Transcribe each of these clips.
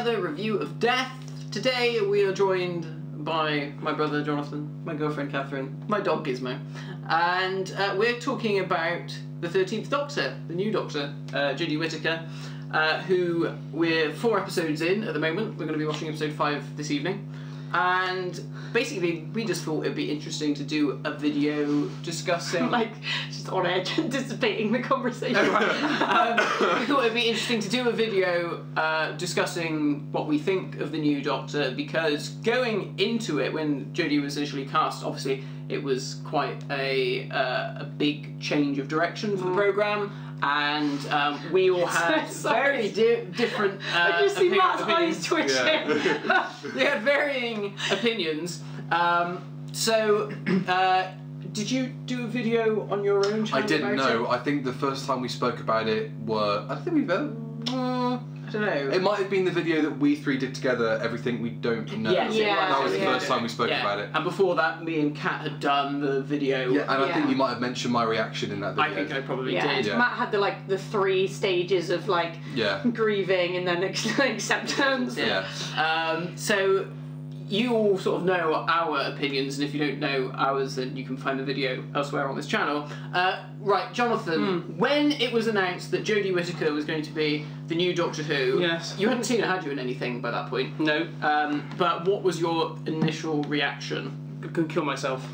another review of Death. Today we are joined by my brother Jonathan, my girlfriend Catherine, my dog Gizmo, and we're talking about the 13th Doctor, the new Doctor, Jodie Whittaker, who we're 4 episodes in at the moment. We're going to be watching episode 5 this evening. And basically, we just thought it'd be interesting to do a video discussing... like, just on edge, anticipating the conversation. Oh, right. We thought it'd be interesting to do a video discussing what we think of the new Doctor, because going into it, when Jodie was initially cast, obviously it was quite a big change of direction for the programme. And we all had very different I just see Matt's opinions. eyes twitching. Yeah. We had varying opinions. Did you do a video on your own channel? I didn't know. I think the first time we spoke about it were... I don't think we've ever... I don't know. It might have been the video that we 3 did together, Everything We Don't Know. Yes, That was the first time we spoke about it. And before that, me and Kat had done the video. Yeah, and I think you might have mentioned my reaction in that video. I think I probably did. Yeah. Matt had the 3 stages of grieving and then acceptance. Yeah. So you all sort of know our opinions, and if you don't know ours, then you can find the video elsewhere on this channel. Right, Jonathan, when it was announced that Jodie Whittaker was going to be the new Doctor Who, you hadn't seen it, had you, in anything by that point? No. But what was your initial reaction? I could kill myself.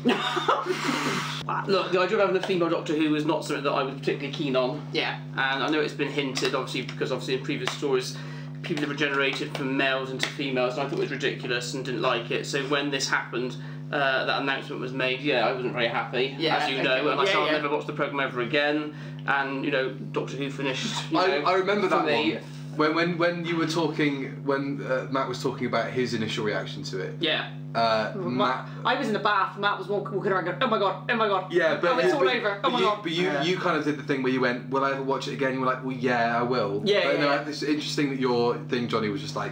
Look, the idea of having a female Doctor Who was not something that I was particularly keen on. Yeah. And I know it's been hinted, obviously, because in previous stories, people have regenerated from males into females, and I thought it was ridiculous and didn't like it. So when this happened, that announcement was made, I wasn't very happy, as you know, and I said I'll never watch the programme ever again. And, Doctor Who finished, I remember that me. When you were talking, when Matt was talking about his initial reaction to it. Yeah. Matt... I was in the bath, Matt was walking around going, oh my god, oh my god. Yeah, but... Oh, it's all over, oh my god. But you kind of did the thing where you went, will I ever watch it again? You were like, well, yeah, I will. Yeah, It's interesting that your thing, Johnny, was just like...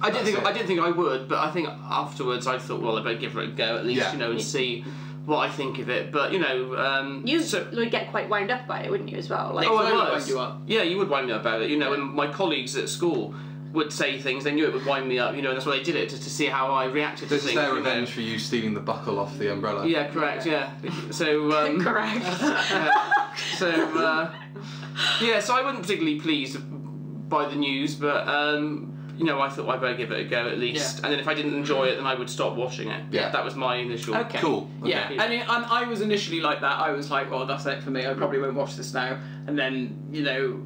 I didn't think I would, but I think afterwards I thought, well, I better give it a go at least, and see what I think of it. But you would get quite wound up by it, wouldn't you, as well? I was. Yeah, you would wind me up about it. And my colleagues at school would say things, they knew it would wind me up. And that's why they did it, to see how I reacted to things. This is their revenge for you stealing the buckle off the umbrella. Yeah, correct. Yeah. So correct. So I wasn't particularly pleased by the news, but. I thought I'd better give it a go at least, and then if I didn't enjoy it, then I would stop watching it. Yeah, that was my initial. Okay. Cool. Okay. Yeah, I mean, I was initially like that. I was like, well, that's it for me. I probably won't watch this now. And then,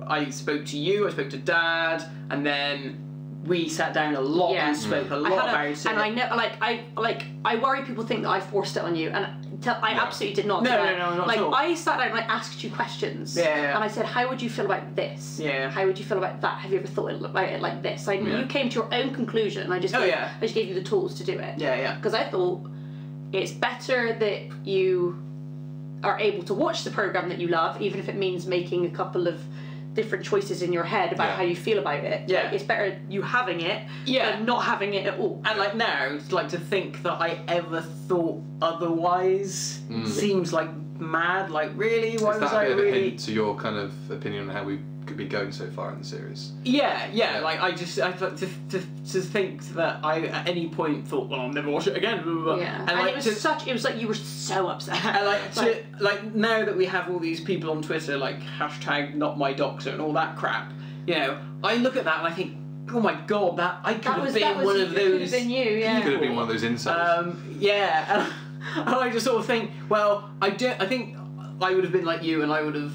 I spoke to you, I spoke to Dad, and then we sat down a lot and spoke a lot about it. And I know, I worry people think that I forced it on you, and I absolutely did not. No, not at all. I sat down and I asked you questions. Yeah. And I said, how would you feel about this? Yeah. How would you feel about that? Have you ever thought about it like this? You came to your own conclusion, and I just gave you the tools to do it. Yeah. Because I thought it's better that you are able to watch the programme that you love, even if it means making a couple of different choices in your head about how you feel about it. Yeah. It's better you having it than not having it at all. And now, to think that I ever thought otherwise seems like mad. Like, really? Why was I really? Is that a bit of a hint to your kind of opinion on how we could be going so far in the series? Yeah. Like, I thought to think that I at any point thought, well, I'll never watch it again. Yeah. And it was like you were so upset. And now that we have all these people on Twitter hashtag not my doctor and all that crap, I look at that and I think, oh my god, I could have been one of those. Could have been you, yeah. You could have been one of those incels. And I just sort of think, well, I think I would have been like you, and I would have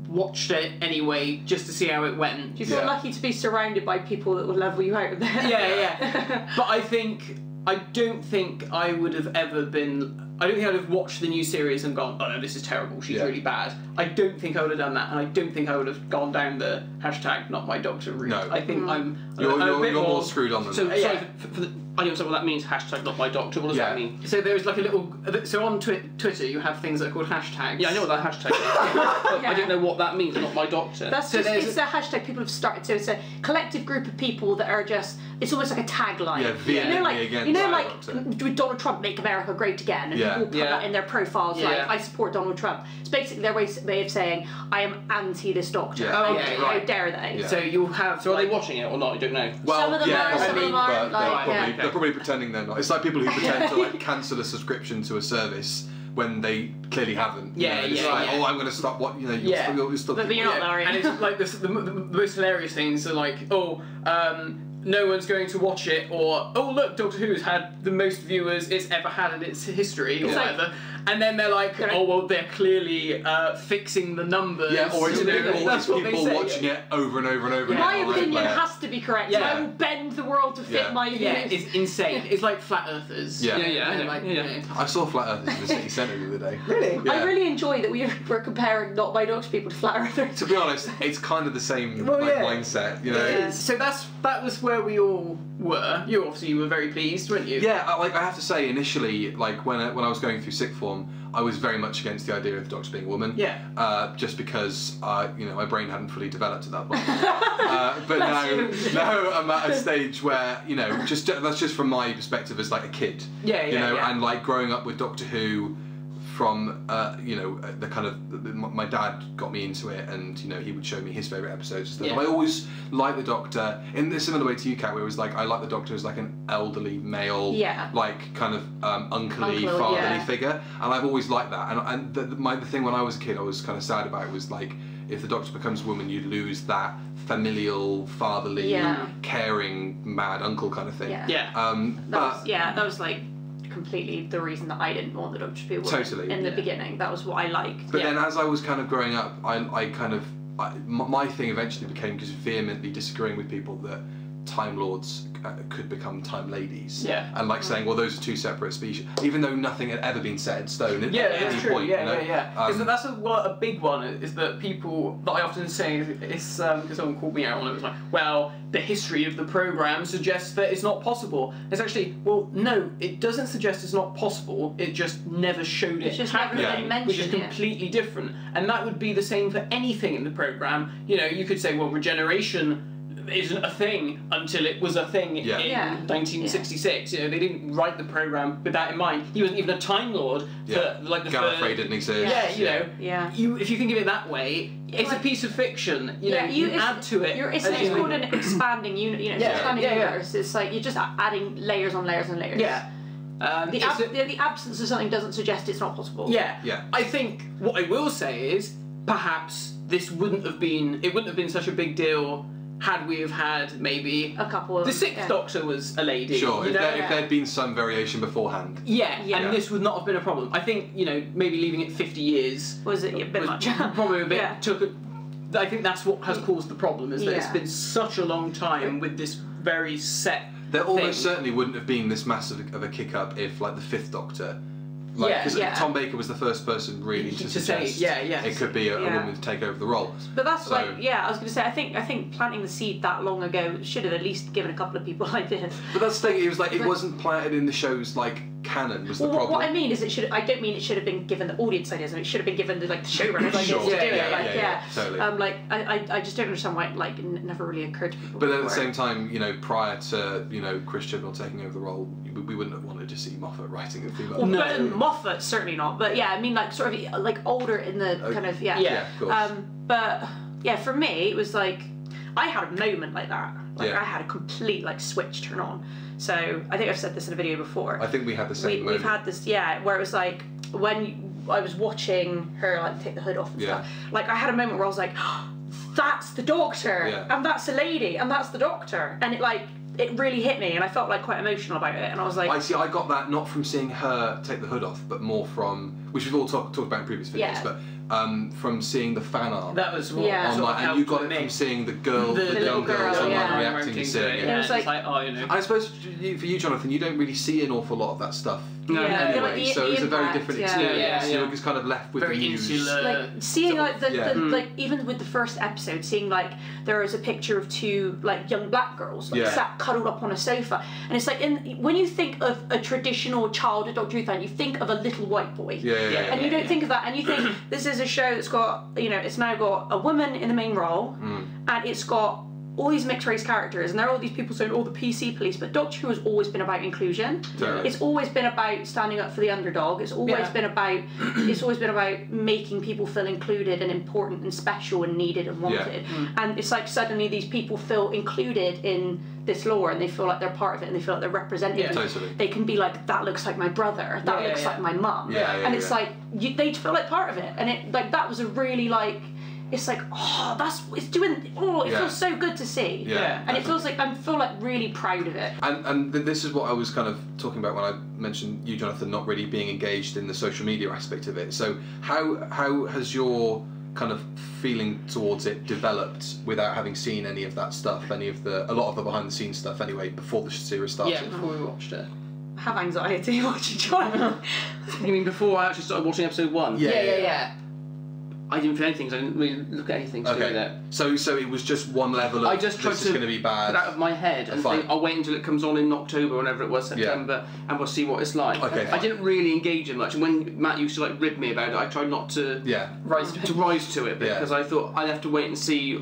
watched it anyway just to see how it went. Do you feel lucky to be surrounded by people that will level you out of there? Yeah. But I don't think I would have ever been. I don't think I'd have watched the new series and gone, oh no, this is terrible, she's really bad. I don't think I would have done that, and I don't think I would have gone down the hashtag not my doctor route. No. I think You're more screwed on than that. So, sorry, I don't know what that means. Hashtag not my doctor. What does that mean? So there's like a little. So on Twitter, you have things that are called hashtags. Yeah, I know what that hashtag is. But I don't know what that means. Not my doctor. That's So just, it's a hashtag people have started. So it's a collective group of people that are just. It's almost like a tagline. Yeah, vehemently against with Donald Trump make America great again, and people put that in their profiles. Like I support Donald Trump. It's basically their way of saying I am anti this doctor. Yeah. How dare they? So you'll have. So are they watching it or not? I don't know. Well, some of them are, some of them aren't. But they're probably pretending they're not. It's like people who pretend to like cancel a subscription to a service when they clearly haven't. Oh, I'm going to stop. What you're still. But you're not, are you? And it's like the most hilarious things are like, no one's going to watch it, or oh look, Doctor Who's had the most viewers it's ever had in its history, or whatever. And then they're like, oh well, they're clearly fixing the numbers. Yeah, or it's people say, watching it over and over and over. My opinion has to be correct. Yeah. I will bend the world to fit my views. Yeah, it's insane. It's like flat earthers. I saw flat earthers in the city centre the other day. Really? I really enjoy that we're comparing not my doctor people to flat earthers. To be honest, it's kind of the same mindset, you know. Yeah. So that was where we all were. You were very pleased, weren't you? Yeah, I have to say, initially, like when I was going through sixth form, I was very much against the idea of the Doctor being a woman. Yeah. Just because my brain hadn't fully developed at that point. But now I'm at a stage where that's just from my perspective as like a kid. And like growing up with Doctor Who. From the kind of my dad got me into it, and he would show me his favourite episodes and stuff. And I always liked the Doctor in a similar way to you, Kat, where it was like I like the Doctor as like an elderly male, like kind of uncly, fatherly figure, and I've always liked that. And the thing when I was a kid, I was kind of sad about it was like if the Doctor becomes a woman, you'd lose that familial, fatherly, caring, mad uncle kind of thing. That was like. Completely the reason that I didn't want the Doctor to be a woman in the beginning. That was what I liked. But then as I was kind of growing up, my thing eventually became just vehemently disagreeing with people that Time Lords could become Time Ladies. And like saying, well, those are two separate species, even though nothing had ever been set in stone at any point. That's a big one, is that people that I often say, because someone called me out on it, was like, well, the history of the programme suggests that it's not possible. It's actually, well, no, it doesn't suggest it's not possible, it just never showed it happening, which is completely different. And that would be the same for anything in the programme. You could say, well, regeneration isn't a thing until it was a thing in 1966. They didn't write the programme with that in mind. He wasn't even a Time Lord for like the Gallifrey didn't exist. If you think of it that way, it's a piece of fiction. You add to it. It's called an expanding universe. It's like you're just adding layers on layers and layers. The absence of something doesn't suggest it's not possible. I think what I will say is perhaps this wouldn't have been such a big deal had we have had maybe a couple of the sixth Doctor was a lady. Sure, if there'd been some variation beforehand. And this would not have been a problem. I think maybe leaving it 50 years was it a bit much? Probably a bit I think that's what has caused the problem, is that it's been such a long time with this very set. There almost certainly wouldn't have been this massive of a kick up if like the fifth Doctor. Because Tom Baker was the first person really to suggest it could be a woman to take over the role. But that's I was going to say, I think planting the seed that long ago should have at least given a couple of people ideas. But that's the thing, it was like, it wasn't planted in the show's like canon was the problem. What I mean is I don't mean it should have been given the audience ideas, and it should have been given the showrunners ideas to do it. Totally. I just don't understand why it never really occurred to people. But then at the same time, prior to Chris Chibnall taking over the role, we wouldn't have wanted to see Moffat writing a female. Moffat certainly not, but I mean sort of older in the kind of of course. But for me it was like I had a moment like that. I had a complete switch turn on. So I think I've said this in a video before. I think we had the same moment. We've had this, where it was like when I was watching her take the hood off and stuff. I had a moment where I was like, that's the Doctor, and that's a lady, and that's the Doctor, and it really hit me, and I felt quite emotional about it, and I was like... I got that not from seeing her take the hood off, but more from, which we've all talked about in previous videos, but from seeing the fan art. That was what online, and you got it from seeing the young girls online reacting to seeing it. It was I suppose for you, Jonathan, you don't really see an awful lot of that stuff. Anyway, so it's a very different experience. You're just kind of left with very the news. Seeing even with the first episode, seeing there was a picture of two young black girls sat cuddled up on a sofa. And it's like, when you think of a traditional childhood Doctor Who fan, you think of a little white boy. And you don't think of that, and you think this is a show that's got, you know, it's now got a woman in the main role, and it's got all these mixed race characters, and there are all these people saying, oh, the PC police, but Doctor Who has always been about inclusion. It's always been about standing up for the underdog. It's always been about making people feel included and important and special and needed and wanted. And it's like suddenly these people feel included in this lore, and they feel like they're part of it, and they feel like they're represented. They can be like, that looks like my brother, that looks like my mum, and it's like they feel like part of it, and it like that was a really like. It's like, it feels so good to see. And it feels like, I feel like really proud of it. And this is what I was kind of talking about when I mentioned you, Jonathan, not really being engaged in the social media aspect of it. So how has your kind of feeling towards it developed without having seen any of that stuff, a lot of the behind the scenes stuff anyway, before the series started? Yeah, before we watched it. I have anxiety watching John. You mean before I actually started watching episode 1? Yeah. I didn't feel anything, so I didn't really look at anything to do with it. So it was just one level of, I just tried this is going to be bad. Put out of my head and think, I'll wait until it comes on in October, whenever it was, September, and we'll see what it's like. I didn't really engage in much, and when Matt used to like rib me about it, I tried not to rise to it, because I thought I'd have to wait and see,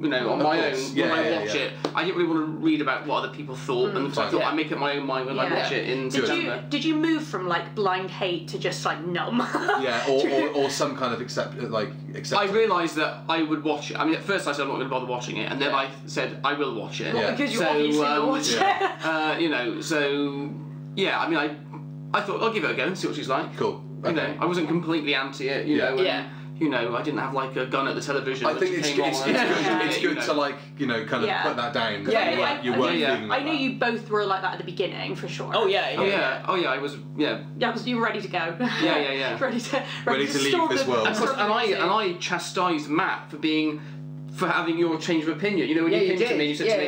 you know, on my own when I watch it. I didn't really want to read about what other people thought, and so I thought I'd make up my own mind when I watch it in September. Did you move from like blind hate to just like numb? or some kind of acceptance. I realised that I would watch it. I mean, at first I said I'm not going to bother watching it, and then I said I will watch it. Because you obviously will watch it. You know, so yeah. I mean, I thought I'll give it a go and see what she's like. Cool. You know, I wasn't completely anti it. You know. You know, I didn't have like a gun at the television. I think it's good to like, you know, kind of put that down. You weren't feeling like I know you both were like that at the beginning, for sure. Oh yeah. I was. Yeah, because you were ready to go. Yeah. ready to leave this world. And I chastised Matt for having your change of opinion. You know, when you came to me, you said to me,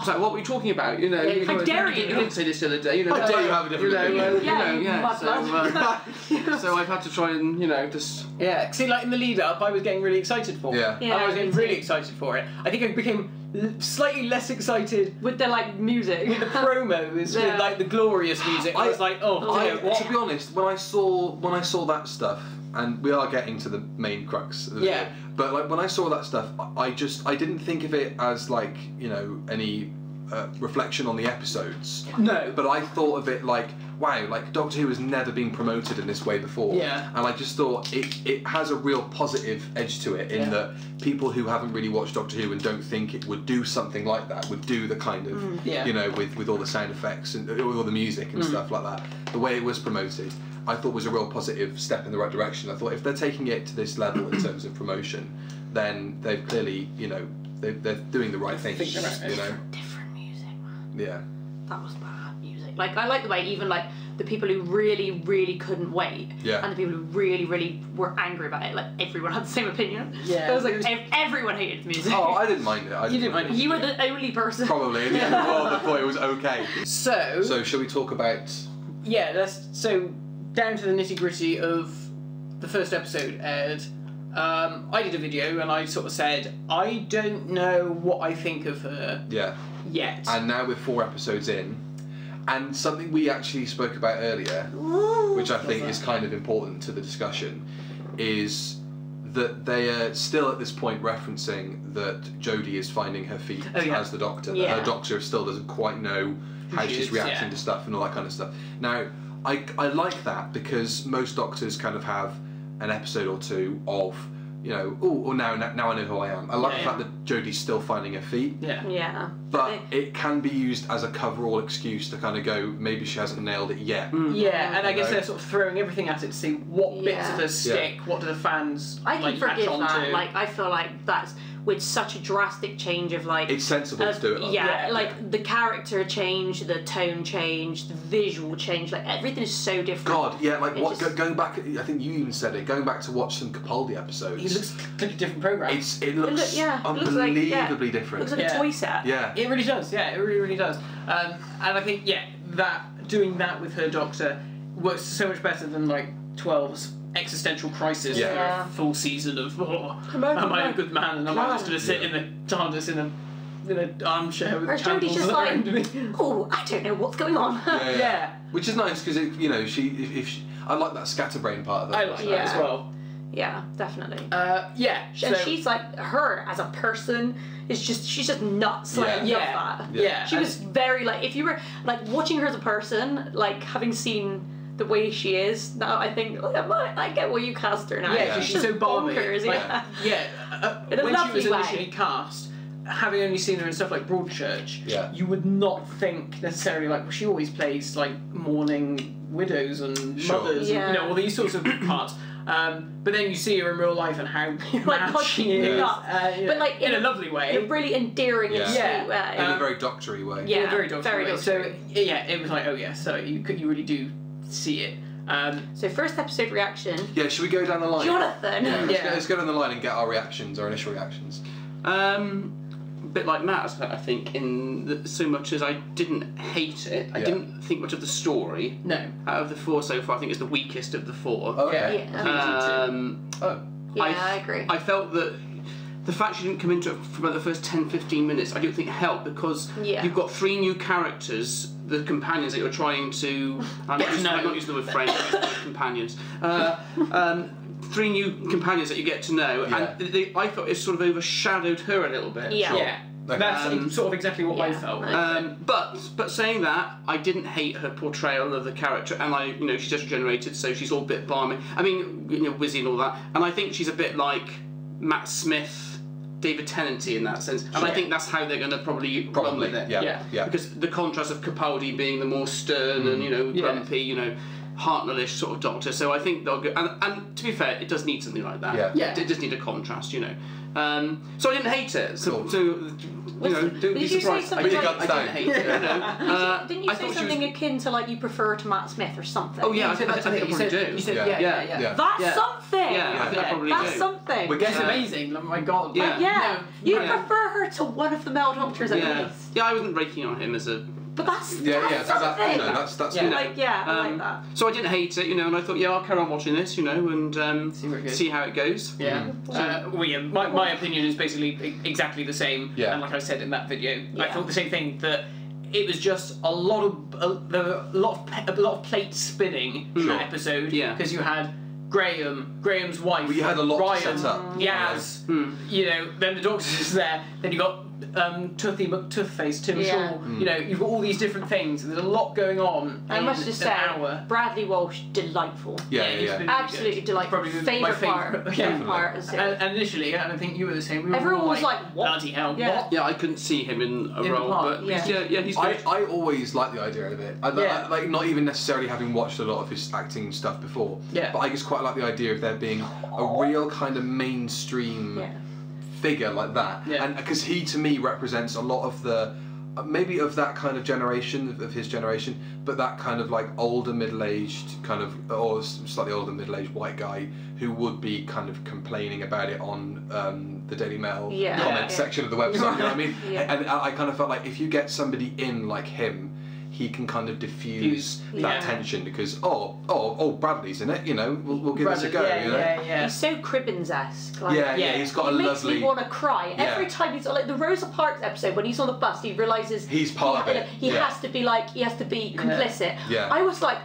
so what were you talking about? You know, how dare you? You didn't say this the other day. You know, how dare you have a different opinion? So I've had to try and, you know, just... Yeah, see, like in the lead up, I was getting really excited for it. I was getting really excited for it. I think I became slightly less excited with the like music, with the promos, with like the glorious music. I was like, to be honest, when I saw that stuff, and we are getting to the main crux of it, but like when I saw that stuff, I didn't think of it as like, you know, any reflection on the episodes. No. But I thought of it like, wow, like Doctor Who has never been promoted in this way before. And I just thought it has a real positive edge to it, in that people who haven't really watched Doctor Who and don't think it would do something like that, would do the kind of, you know, with all the sound effects and all the music and stuff like that. The way it was promoted, I thought was a real positive step in the right direction. I thought if they're taking it to this level in terms of promotion, then they've clearly, you know, they're doing the right thing. You know, different music, man. Yeah. That was bad music. Like I like the way even like the people who really, really couldn't wait, and the people who really, really were angry about it, like everyone had the same opinion. It was like everyone hated the music. Oh, I didn't mind it. You didn't mind it. You were the only person. Probably in the end of the world, I thought it was okay. So shall we talk about? Yeah, so down to the nitty gritty of the first episode aired. I did a video and I sort of said, I don't know what I think of her yet. And now we're 4 episodes in, and something we actually spoke about earlier, which I think is kind of important to the discussion, is that they are still at this point referencing that Jodie is finding her feet as the Doctor. That her Doctor still doesn't quite know how she's reacting to stuff and all that kind of stuff. Now, I like that, because most Doctors kind of have an episode or two of, you know, now I know who I am. I like the fact that Jodie's still finding her feet. But it can be used as a cover-all excuse to kind of go, maybe she hasn't nailed it yet. And I guess they're sort of throwing everything at it to see what bits of her stick, what do the fans I can forgive latch that. onto. Like I feel like that's with such a drastic change of like... It's sensible to do it like that. Like the character change, the tone change, the visual change, like everything is so different. God, yeah, like going back, I think you even said it, going back to watch some Capaldi episodes. It looks like a different programme. It looks unbelievably different. It looks like a toy set. Yeah. It really does, it really, really does. And I think, that doing that with her Doctor works so much better than like 12's existential crisis for a full season of am I a good man and am I just going to sit in the TARDIS in a in an armchair with or candles Jodie's just around like, me. oh, I don't know what's going on. Yeah. Which is nice because you know I like that scatterbrain part of it. I like that as well. Yeah, definitely. Yeah. And she's like, her as a person is just, she's just nuts. Like, I love that. Yeah. She was very like, if you were like watching her as a person, like having seen the way she is now, I think I get why you cast her now. Yeah, she's so bonkers. Like, in a when she was lovely way. initially cast, having only seen her in stuff like Broadchurch, you would not think necessarily like, well, she always plays like mourning widows and mothers, and, you know, all these sorts of parts. But then you see her in real life and how mad she is, but like in a lovely way, in a really endearing and sweet way, in a very doctory way. Yeah, very doctory way. So yeah, it was like, oh yeah, so you really do see it. So first episode reaction. Yeah, should we go down the line? Jonathan. Yeah, let's go down the line and get our reactions, our initial reactions. A bit like Matt, I think, in so much as I didn't hate it, I didn't think much of the story. No. Out of the 4 so far, I think it's the weakest of the 4. Oh, okay. I agree. I felt that the fact she didn't come into it for about the first 10-15 minutes, I don't think helped, because you've got 3 new characters, the companions that you're trying to... I'm not using the word friends, I'm using the word companions. 3 new companions that you get to know, and I felt it sort of overshadowed her a little bit. Yeah. That's sort of exactly what I felt. But saying that, I didn't hate her portrayal of the character, and you know, she's just generated, so she's all a bit balmy. I mean, you know, Wizzy and all that, and I think she's a bit like Matt Smith, David Tennanty in that sense, and I think that's how they're going to probably run with it. Yeah. Because the contrast of Capaldi being the more stern and, you know, grumpy, you know, Hartnellish sort of Doctor. So I think they'll go, and to be fair, it does need something like that. It does need a contrast, you know. So I didn't hate it. So you know, don't be surprised. I didn't hate it. You know. Didn't you say something akin to like you prefer to Matt Smith or something? Oh yeah, I think I probably do. You said, yeah. That's something. Yeah, I think I probably do. That's something. It's amazing. Oh my god. You prefer her to one of the male doctors at least. Yeah, I wasn't raking on him as a. But that's so that, you know, that's I like that. So I didn't hate it, you know, and I thought, I'll carry on watching this, you know, and see how it goes. Yeah. My opinion is basically exactly the same. And like I said in that video, I thought the same thing, that it was just a lot of plates spinning in that episode. Because you had Graham's wife. Well, you had a lot Ryan, to set up. Yaz. You know, then the doctor's there. Then you got Toothy McToothface, Tim Shaw. You know, you've got all these different things. There's a lot going on. I must just say, Bradley Walsh, delightful. Absolutely delightful. Probably favourite part. Favourite part. And initially, I think you were the same. We were Everyone was like, what? Bloody hell, what? Yeah, I couldn't see him in a role, but he's good. I always like the idea of it. Like, not even necessarily having watched a lot of his acting stuff before. But I just quite like the idea of there being a real kind of mainstream figure like that, and because he to me represents a lot of the maybe of that kind of generation, of his generation, but that kind of like older middle-aged kind of, or slightly older middle-aged white guy who would be kind of complaining about it on the Daily Mail comment section of the website. You know what I mean? And I kind of felt like if you get somebody in like him, he can kind of diffuse that tension, because Bradley's in it, you know, we'll give this a go. You know? He's so Cribbins-esque. Like, he's got a lovely. He makes me want to cry every time he's like the Rosa Parks episode when he's on the bus. He realizes he's part of it. He has to be like, he has to be complicit. I was like.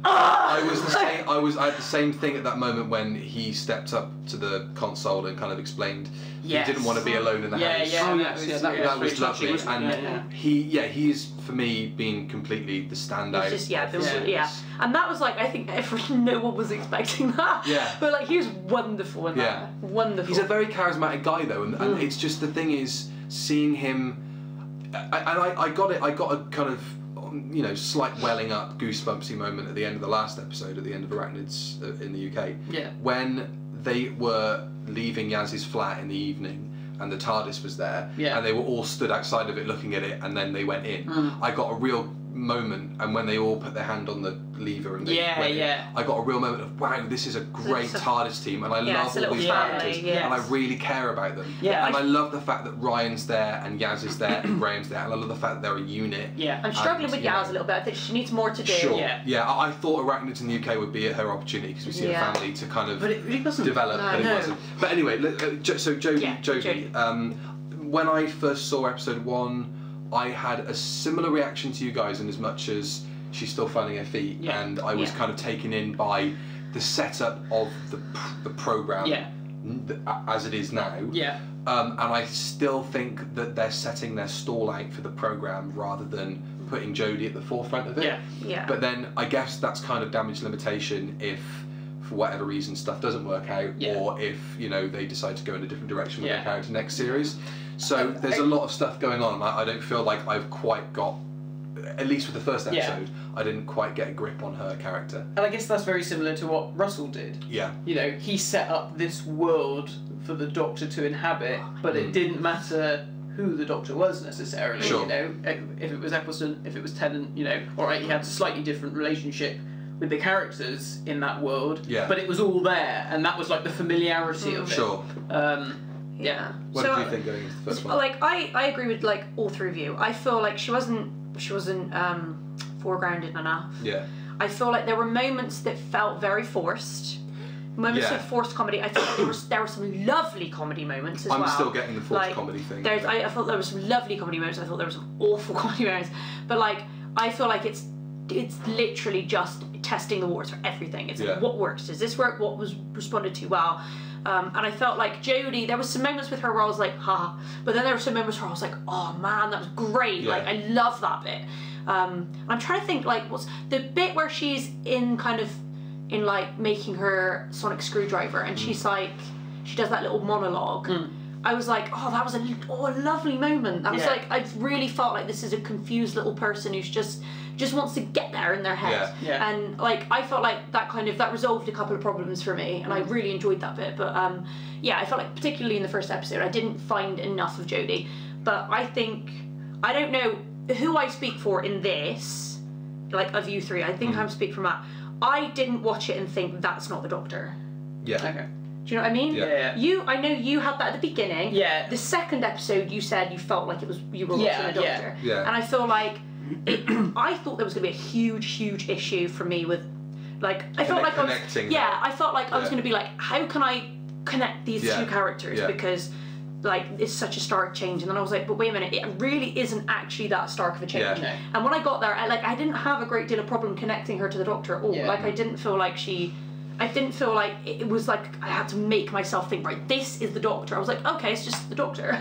I was the same. I had the same thing at that moment when he stepped up to the console and kind of explained he didn't want to be alone in the house. That was lovely. And he's for me been completely the standout. It's just and that was like, I think no one was expecting that. But like he was wonderful in that. Wonderful. He's a very charismatic guy though, and it's just the thing is seeing him. I got it. I got a kind of, you know, slight welling up, goosebumpsy moment at the end of the last episode, at the end of Arachnids in the UK. When they were leaving Yaz's flat in the evening and the TARDIS was there, and they were all stood outside of it looking at it, and then they went in. I got a real moment, and when they all put their hand on the lever and they went in, I got a real moment of, wow, this is a great TARDIS team, and I love all these characters, and I really care about them. And I love the fact that Ryan's there, and Yaz is there, and Graham's there, and I love the fact that they're a unit. I'm struggling with Yaz a little bit. I think she needs more to do. I thought Arachnids in the UK would be her opportunity, because we see her family to kind of develop. But anyway, so Jodie, when I first saw episode 1, I had a similar reaction to you guys, in as much as she's still finding her feet, and I was kind of taken in by the setup of the program as it is now. And I still think that they're setting their stall out for the program rather than putting Jodie at the forefront of it. But then I guess that's kind of damage limitation if, for whatever reason, stuff doesn't work out, or if, you know, they decide to go in a different direction with their character next series. So there's a lot of stuff going on. I don't feel like I've quite got, at least with the first episode, I didn't quite get a grip on her character. And I guess that's very similar to what Russell did. You know, he set up this world for the Doctor to inhabit, but it didn't matter who the Doctor was necessarily. You know, if it was Eccleston, if it was Tennant, you know, alright, he had a slightly different relationship with the characters in that world, but it was all there, and that was like the familiarity of it. What did you think going into the first one? Like, I agree with like all three of you. I feel like she wasn't foregrounded enough. I feel like there were moments that felt very forced. Moments of forced comedy. I thought there were some lovely comedy moments as well. I'm still getting the forced comedy thing. I thought there were some lovely comedy moments. I thought there were some awful comedy moments. But like, I feel like it's literally just testing the waters for everything. It's like, what works? Does this work? What was responded to well? And I felt like Jodie, there was some moments with her where I was like, ha, but then there were some moments where I was like, oh man, that was great. Like, I love that bit. I'm trying to think, like, what's the bit where she's in like making her sonic screwdriver, and she's like, she does that little monologue. I was like, oh, that was a lovely moment. That was like, I really felt like this is a confused little person who's just wants to get there in their head. And like, I felt like that resolved a couple of problems for me, and I really enjoyed that bit. But I felt like particularly in the first episode, I didn't find enough of Jodie. But I think, I don't know who I speak for in this, like of you three. I think I'm speaking for Matt. I didn't watch it and think that's not the Doctor. Okay. Do you know what I mean? I know you had that at the beginning. The second episode, you said you felt like it was you were watching the Doctor. And I feel like I thought there was going to be a huge issue for me with, like, I felt like I was going to be like, how can I connect these two characters, because like it's such a stark change. And then I was like, but wait a minute, it really isn't actually that stark of a change. And when I got there, I didn't have a great deal of problem connecting her to the Doctor at all. Like, I didn't feel like it was like I had to make myself think, right, this is the Doctor. I was like, okay, it's just the Doctor.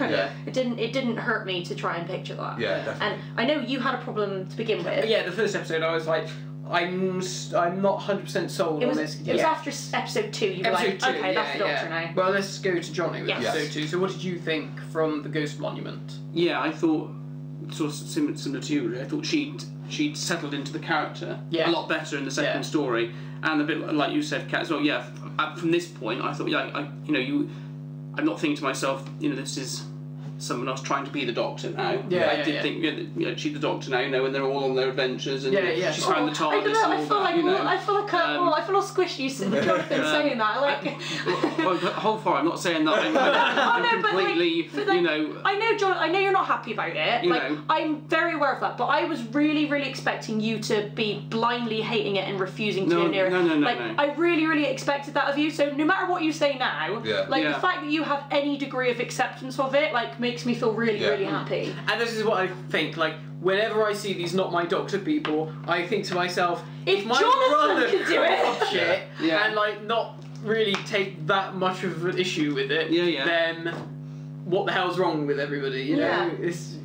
It didn't hurt me to try and picture that. Definitely. And I know you had a problem to begin with. The first episode I was like, I'm not 100% sold on this. It was after episode 2 you were like, okay, that's the Doctor now. Well, let's go to Johnny with episode 2. So what did you think from the Ghost Monument? I thought sort of similar to you, really. I thought she'd settled into the character a lot better in the second story, and a bit like you said, Kat, as well. From this point, I thought, I'm not thinking to myself, this is someone else trying to be the Doctor now. I did think, she's the Doctor now, and they're all on their adventures, and she's found the TARDIS. I feel all squishy sitting with Jonathan saying that. Like, hold far. I'm not saying that. I'm completely, I know you're not happy about it. I'm very aware of that, but I was really expecting you to be blindly hating it and refusing to go near it. No. I really expected that of you. So no matter what you say now, the fact that you have any degree of acceptance of it, makes me feel really happy. And this is what I think, whenever I see these Not My Doctor people, I think to myself, if my brother could do it, watch it and not really take that much of an issue with it, then what the hell's wrong with everybody? You know, it's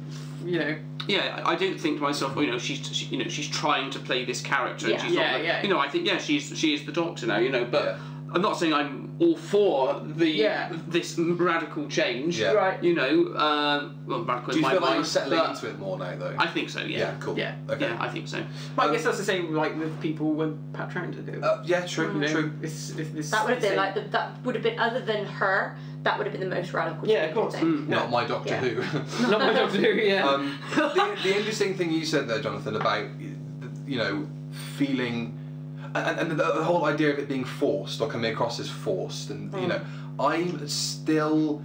I didn't think to myself, she's trying to play this character, and she's not. I think she is the Doctor now, but. I'm not saying I'm all for this radical change. Right. Radical Do you in my feel like mind, you're settling into it more now, though? I think so. Yeah. Cool. Yeah. Okay. Yeah, I think so. But I guess that's the same with people when Pat Troughton did it. True. True. That would have been that would have been, other than her, that would have been the most radical. Yeah, of course. Not My Doctor Who. Not My Doctor Who. Yeah. The interesting thing you said there, Jonathan, about feeling. And the whole idea of it being forced, or coming across as forced, and I'm still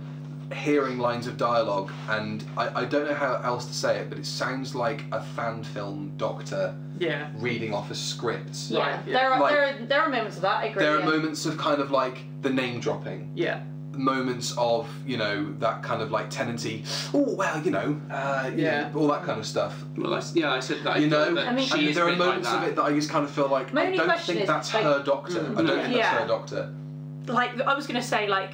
hearing lines of dialogue, and I don't know how else to say it, but it sounds like a fan film Doctor reading off a script. There are moments of that. I agree. There are moments of kind of like the name dropping. moments of, you know, that kind of like tenancy. Oh well, you know, all that kind of stuff. Well, I said that. You know, that there are moments of it that I just kind of feel like I don't think that's her doctor. I don't think that's her doctor. Like I was gonna say, like,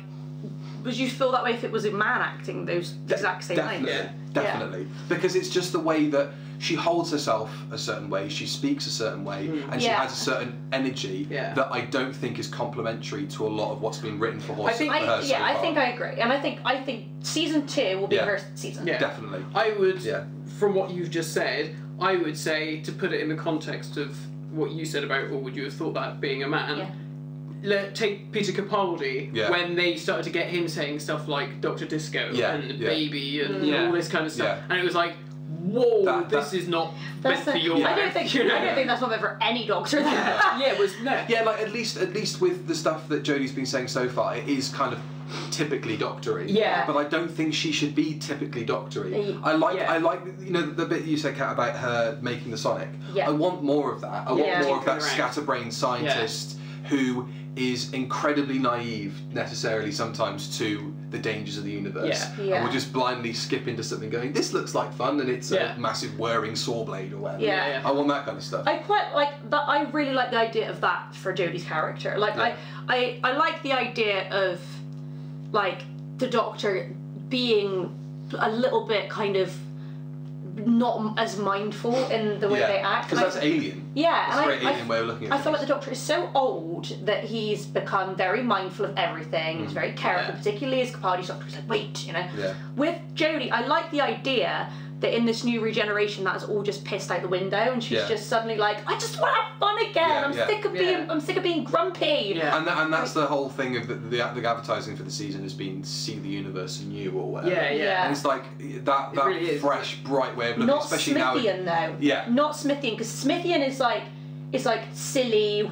would you feel that way if it was a man acting those exact same lines? Definitely, because it's just the way that she holds herself a certain way, she speaks a certain way, and she has a certain energy that I don't think is complementary to a lot of what's been written for her. I think I agree, and I think season 2 will be her season. Yeah, definitely. I would, from what you've just said, I would say, to put it in the context of what you said about, or would you have thought that being a man? Take Peter Capaldi, when they started to get him saying stuff like Dr. Disco and Baby and all this kind of stuff, and it was like, whoa, this is not meant for your I don't think that's not meant for any doctor. It was like at least with the stuff that Jodie's been saying so far, it is kind of typically doctory. But I don't think she should be typically doctory. I like you know the bit you said, Kat, about her making the Sonic. I want more of that. I want more of that scatterbrained scientist who is incredibly naive, necessarily sometimes, to the dangers of the universe, and will just blindly skip into something going, this looks like fun, and it's a massive whirring saw blade or whatever. I want that kind of stuff. I quite like that. I really like the idea of that for Jodie's character. Like I like the idea of like the Doctor being a little bit kind of not as mindful in the way they act. Because that's alien. That's a very alien way of looking at it. I feel like the Doctor is so old that he's become very mindful of everything. He's very careful, particularly as Capaldi's Doctor. He's like, wait, you know. With Jodie, I like the idea that in this new regeneration, that's all just pissed out the window, and she's just suddenly like, I just want to have fun again. I'm sick of being grumpy. And that's the whole thing of the advertising for the season has been see the universe anew or whatever. And it's like that really fresh, bright way of looking, not especially Smithian, now. Though. Not Smithian, because Smithian is like silly.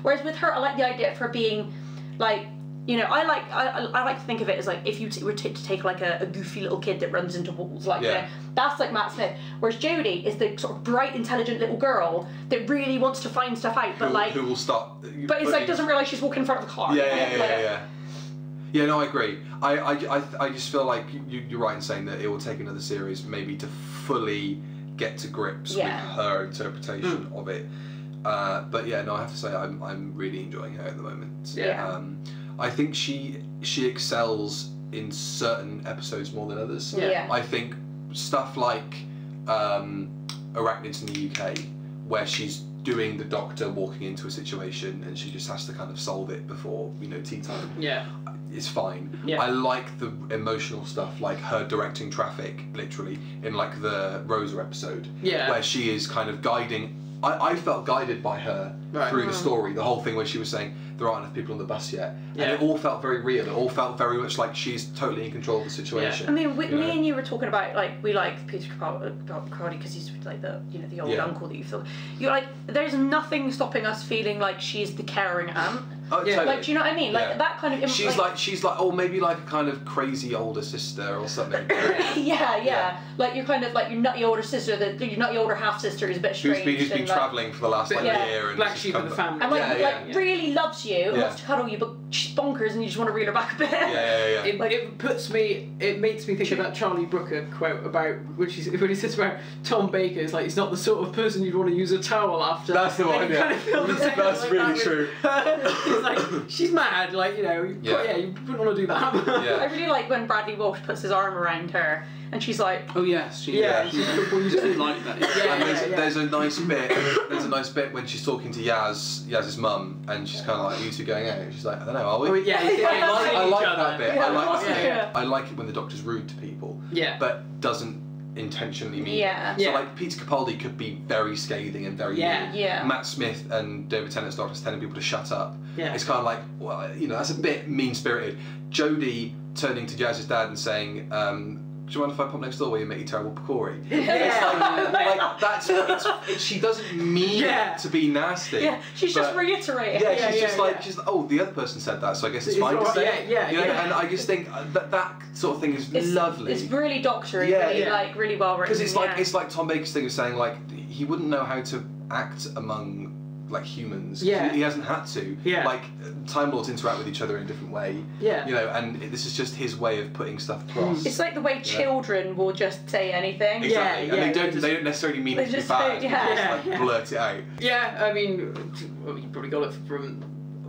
Whereas with her, I like the idea of her being like, you know, I like to think of it as like if you were to take like a goofy little kid that runs into walls, like you know, that's like Matt Smith. Whereas Jodie is the sort of bright, intelligent little girl that really wants to find stuff out, but who will stop. But it's like doesn't realise she's walking in front of a car. Yeah, no, I agree. I just feel like you're right in saying that it will take another series maybe to fully get to grips with her interpretation of it. But yeah, no, I have to say I'm really enjoying her at the moment. I think she excels in certain episodes more than others. I think stuff like Arachnids in the UK, where she's doing the Doctor walking into a situation and she just has to kind of solve it before, you know, tea time. It's fine. I like the emotional stuff, like her directing traffic, literally, in like the Rosa episode, where she is kind of guiding. I felt guided by her through the story, the whole thing where she was saying there aren't enough people on the bus yet, and it all felt very real. It all felt very much like she's totally in control of the situation. I mean, me and you were talking about like we like Peter Capaldi because he's like the the old uncle that you feel. You're like, there's nothing stopping us feeling like she's the caring aunt. Totally. Like, do you know what I mean? Like that kind of. She's like, oh, maybe like a kind of crazy older sister or something. Like you're kind of like your nutty older sister, your nutty older half sister who's a bit strange. Who's been travelling for the last year and black sheep of the family. And like really loves you, and wants to cuddle you, but she's bonkers, and you just want to reel her back a bit. It makes me think of that Charlie Brooker quote about when he says about Tom Baker. It's like he's not the sort of person you'd want to use a towel after. That's the one. Kind of feel the same. That's like really true. It's like she's mad. Like you wouldn't want to do that. I really like when Bradley Walsh puts his arm around her. And she's like, oh yes, she's like that. And there's a nice bit. There's a nice bit when she's talking to Yaz's mum, and she's kind of like, "You two going out?" And she's like, "I don't know, are we?" I like that bit. I like it when the Doctor's rude to people, but doesn't intentionally mean. So like Peter Capaldi could be very scathing and very mean. Matt Smith and David Tennant's Doctor's telling people to shut up. It's kind of like, well, you know, that's a bit mean-spirited. Jodie turning to Yaz's dad and saying, do you mind if I pop next door where you make your terrible pakori? It's like she doesn't mean it to be nasty. She's just reiterating. She's like, oh, the other person said that, so I guess it's fine to say. And I just think that sort of thing is lovely. It's really doctory, really well written. Because it's like Tom Baker's thing of saying like he wouldn't know how to act among like humans. Yeah. He hasn't had to. Yeah. Like Time Lords interact with each other in a different way. Yeah. You know, and this is just his way of putting stuff across. It's like the way children will just say anything. Exactly. Yeah, and yeah, they don't necessarily mean it to be bad. Yeah. They just like blurt it out. Yeah, I mean, well, you probably got it from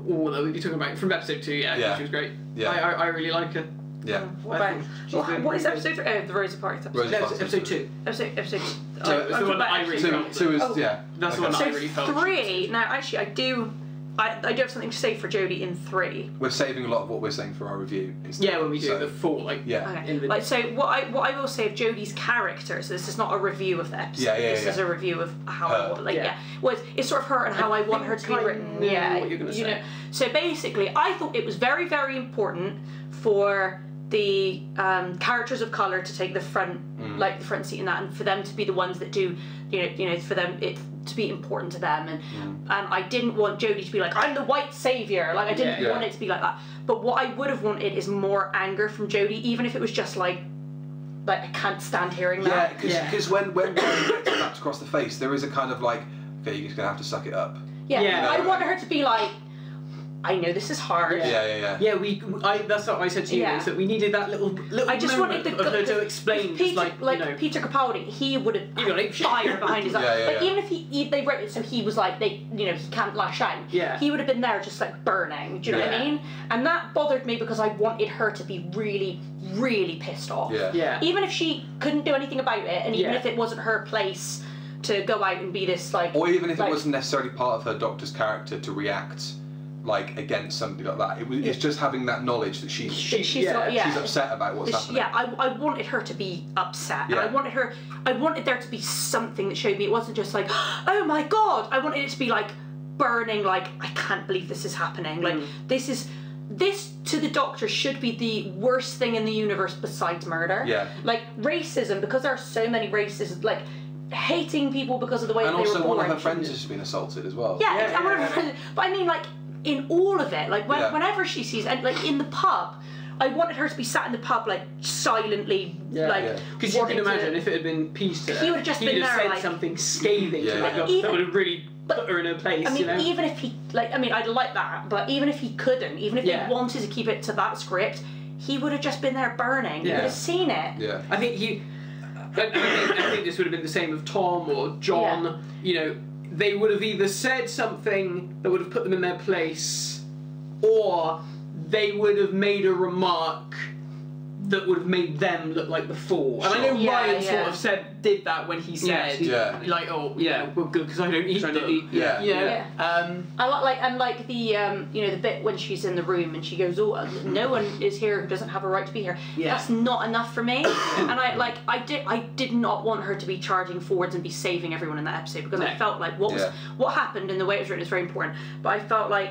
all that we'd be talking about from episode 2. Yeah, Yeah. she was great. Yeah. I really like her. Yeah. What is episode 3? Oh, the Rosa Parks episode. Rosa No, Parks episode 2. Episode. So it's the one that I really felt. Two is, Oh. yeah. That's the one that I really So felt. 3. Now, actually, I do have something to say for Jodie in 3. We're saving a lot of what we're saying for our review. Instead. Yeah, when we do the full, like, yeah. Okay. Like, so what I will say of Jodie's character, so this is not a review of the episode, this is a review of how I want, it's sort of her and how I want her to be written. What you're gonna say. Know. So basically, I thought it was very, very important for the characters of colour to take the front, like the front seat in that, and for them to be the ones that do, for them to be important to them, and I didn't want Jodie to be like, I'm the white saviour, like I didn't want it to be like that. But what I would have wanted is more anger from Jodie, even if it was just like I can't stand hearing that. Yeah, because when you get slapped across the face, there is a kind of like, okay, you're just gonna have to suck it up. Yeah, I want her to be like, I know this is hard. Yeah. Yeah, that's what I said to you, is that we needed that little I just wanted of her to explain, Peter, Peter Capaldi, he would have had fire behind his eyes. Even if they wrote it so he was like, he can't lash out. Yeah. He would have been there just like burning. Do you know what I mean? And that bothered me because I wanted her to be really, really pissed off. Yeah. Even if she couldn't do anything about it, and even if it wasn't her place to go out and be this like, or even if it wasn't necessarily part of her Doctor's character to react like against somebody like that. It's just having that knowledge that she's upset about what's happening. Yeah, I wanted her to be upset. And I wanted there to be something that showed me it wasn't just like, oh my god. I wanted it to be like burning, like, I can't believe this is happening. Like this to the Doctor should be the worst thing in the universe besides murder. Yeah. Like racism, because there are so many races, like hating people because of the way that they were born. And also one of her friends has been assaulted as well. Yeah. But I mean, like, in all of it, like whenever she sees, and like in the pub, I wanted her to be sat in the pub like silently, because you can imagine if it had been Peter, he would have just been there, said like, something scathing to her, that would have really put her in her place. I mean, even if he, I'd like that, but even if he couldn't, even if he wanted to keep it to that script, he would have just been there burning. He would have seen it. Yeah. I think I think this would have been the same of Tom or John. They would have either said something that would have put them in their place, or they would have made a remark that would have made them look like the fool. And I know Ryan sort of did that when he said, like, oh, well, good, because I don't eat them. I like the the bit when she's in the room and she goes, oh, no one is here who doesn't have a right to be here. That's not enough for me. And I did not want her to be charging forwards and be saving everyone in that episode, because I felt like what happened and the way it was written is very important. But I felt like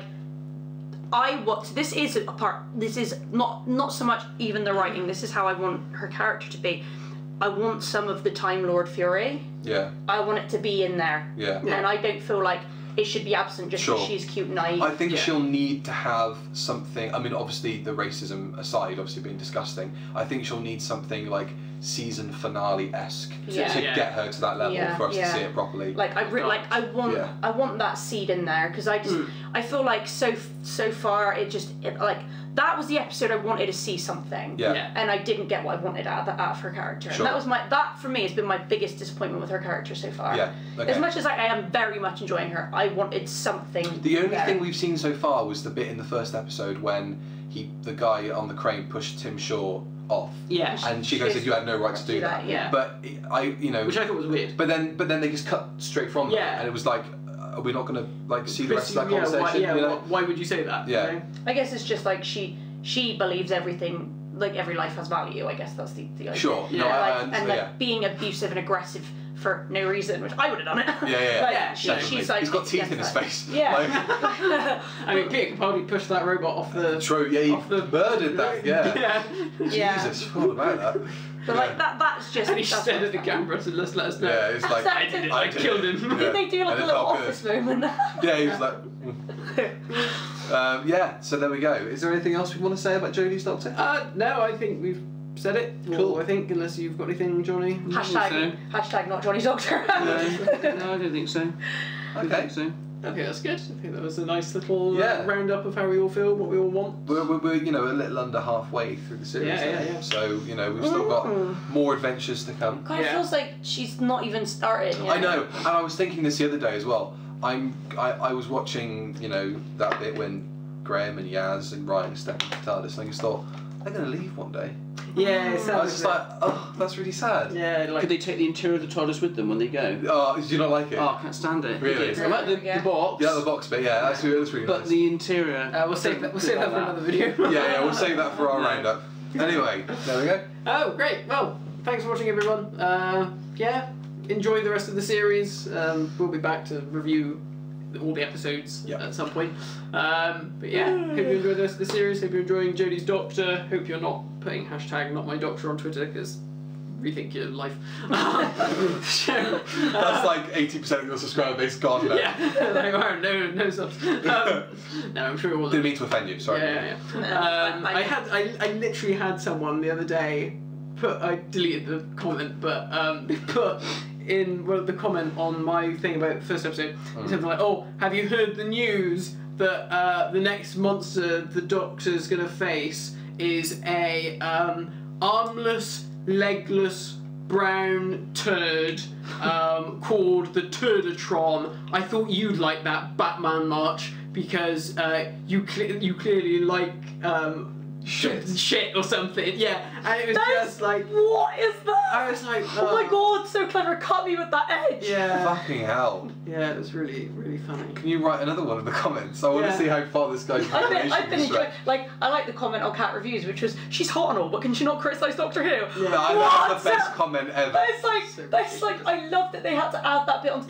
this is not so much even the writing, this is how I want her character to be. I want some of the Time Lord fury. Yeah. I want it to be in there. Yeah. And I don't feel like it should be absent just because she's cute and naive. I think she'll need to have something, I mean, obviously the racism aside, obviously being disgusting, I think she'll need something like season finale-esque to get her to that level for us to see it properly. Like I want that seed in there, because I feel like so far that was the episode I wanted to see something, and I didn't get what I wanted out of her character. Sure. And that for me has been my biggest disappointment with her character so far. Yeah. Okay. As much as I am very much enjoying her, I wanted something. The only thing we've seen so far was the bit in the first episode when the guy on the crane pushed Tim Shaw off. Yeah. And she goes, you had no right to do that. Yeah. But which I thought was weird. But then they just cut straight from that, and it was like, are we not going to see the rest of that conversation? Why would you say that? Yeah. I guess it's just like she believes everything, like every life has value. I guess that's the idea. Sure. Yeah. And being abusive and aggressive for no reason, which I would have done it. Yeah. She's like, he's got teeth in his face. Yeah. I mean, Peter Capaldi pushed that robot off the. True. Yeah. He murdered that. Yeah. Jesus. What about that? But like that's just. And he stared at the camera to let us know. Yeah, it's like I did it. I killed him. Did they do like a little office moment? Yeah, he was like. So there we go. Is there anything else we want to say about Jodie's Doctor? No, I think we've said it. Cool. I think, unless you've got anything, Johnny. Hashtag not Johnny's Doctor. No, I don't think so. Okay. Okay, that's good. I think that was a nice little roundup of how we all feel, what we all want. We're you know, a little under halfway through the series now. So, you know, we've still got more adventures to come. Kind of feels like she's not even started yet. I know, and I was thinking this the other day as well. I was watching, you know, that bit when Graham and Yaz and Ryan stepped into the TARDIS, and I just thought, they're going to leave one day. Yeah, it sounds I was just like, oh, that's really sad. Yeah, like... Could they take the interior of the TARDIS with them when they go? Oh, do you not like it? Oh, I can't stand it. Really? I like the box. Yeah, the box bit, that's really nice. But the interior... we'll save that for another video. yeah, we'll save that for our roundup. Anyway, there we go. Oh, great. Well, thanks for watching, everyone. Enjoy the rest of the series. We'll be back to review all the episodes at some point. But yeah, hope you enjoyed the rest of the series. Hope you're enjoying Jodie's Doctor. Hope you're not putting hashtag not my doctor on Twitter, because rethink your life. That's like 80% of your subscriber base gone now. Yeah, like, wow, no subs. No, I'm sure it will. Didn't mean to offend you, sorry. I literally had someone the other day I deleted the comment, but they put in the comment on my thing about the first episode, something like, oh, have you heard the news that the next monster the Doctor's gonna face is a armless, legless, brown turd called the Turdatron. I thought you'd like that, Batman March, because you clearly like shit or something. Yeah, and it was just like, what is that? I was like, oh my god, so clever, cut me with that edge. Yeah. Fucking hell. Yeah, it was really, really funny. Can you write another one in the comments? I want to see how far this goes. I've been enjoying, like, I like the comment on Cat Reviews, which was, she's hot and all, but can she not criticise Doctor Who? Yeah. That's the best comment ever. That's like, I love that they had to add that bit on.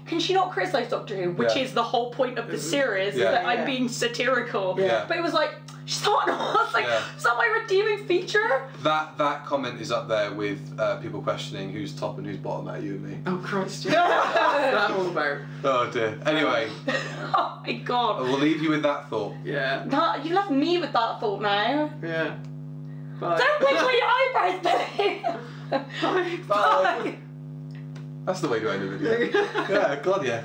Can she not criticise Doctor Who, which is the whole point of the series, that I'm being satirical. Yeah. But it was like, she's hot and all. It's like, is that my redeeming feature? That comment is up there with people questioning who's top and who's bottom out of you and me. Oh Christ! What's that all about? Oh dear. Anyway. Oh my god. We'll leave you with that thought. Yeah. No, you left me with that thought now. Yeah. Bye. Don't wiggle your eyebrows, Billy. Bye. Bye. That's the way to end the video. Yeah, God, yeah.